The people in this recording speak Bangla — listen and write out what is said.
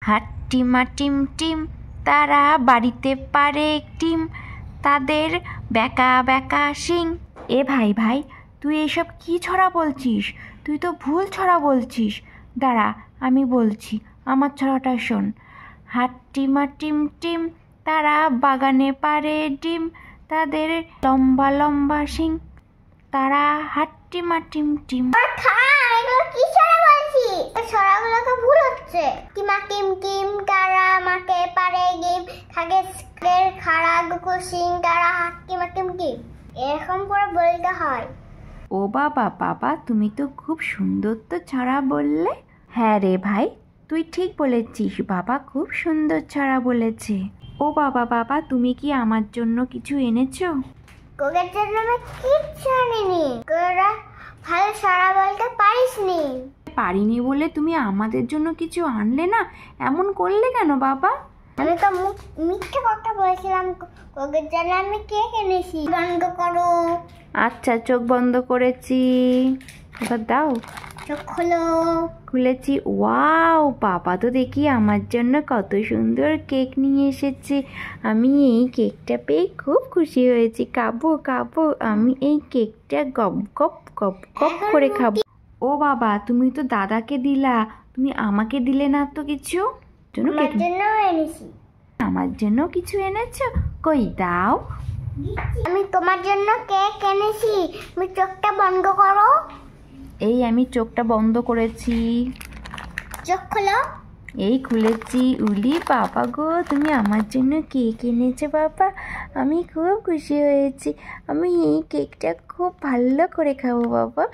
হাট্টিমা টিম টিম, তারা বাড়িতে পারে ডিম, তাদের বেঁকা বেঁকা শিং। এ ভাই ভাই, তুই এসব কি ছড়া বলছিস? তুই তো ভুল ছড়া বলছিস। দাঁড়া, আমি বলছি, আমার ছড়াটা শোন। হাট্টিমা টিম টিম, তারা বাগানে পারে ডিম, তাদের লম্বা লম্বা শিং, তারা হাট্টিমা টিম টিম। কি ছড়া বলছিস? ছড়াগুলো তো ভুল হচ্ছে। টিমা টিম টিম, তারা মাকে পারে ডিম, থাকে খাড়া গুকুসিং, তারা হাট্টিমা টিম টিম। এরকম করে বলতে হয়। ও বাবা বাবা, তুমি তো খুব সুন্দর তো ছড়া বললে। হ্যাঁ রে ভাই, তুই ঠিক বলেছিস, বাবা খুব সুন্দর ছড়া বলেছে। ও বাবা বাবা, তুমি কি আমার জন্য কিছু এনেছো? কোকের জন্য আমি কিচ্ছু আনিনি। কোরা ভালো ছড়া বলতে পারিসনি। পারিনি বলে তুমি আমাদের জন্য কিছু আনলে না? এমন করলে কেন বাবা? আমি তো মিথ্যে কথা বলেছিলাম। কোকের জন্য আমি কেক এনেছি। বন্ধ করো। আচ্ছা, চোখ বন্ধ করেছি, এবার দাও। চোখ খোলো। খুলেছি। ওয়াও, বাবা তো দেখি আমার জন্য কত সুন্দর কেক নিয়ে এসেছে। আমি এই কেকটা পেয়ে খুব খুশি হয়েছি। খাবো খাবো, আমি এই কেকটা গপ গপ গপ গপ করে খাবো। ও বাবা, তুমি তো দাদাকে দিলা, তুমি আমাকে দিলে না তো কিছু? আমার জন্য এনেছি। আমার জন্য কিছু এনেছো? কই দাও। আমি তোমার জন্য কেক এনেছি। তুমি চোখটা বন্ধ করো। এই আমি চোখটা বন্ধ করেছি। চোখ খোলো। এই খুলেছি। উলি বাবা গো, তুমি আমার জন্য কেক এনেছো বাবা, আমি খুব খুশি হয়েছি। আমি এই কেকটা খুব ভালো করে খাবো বাবা।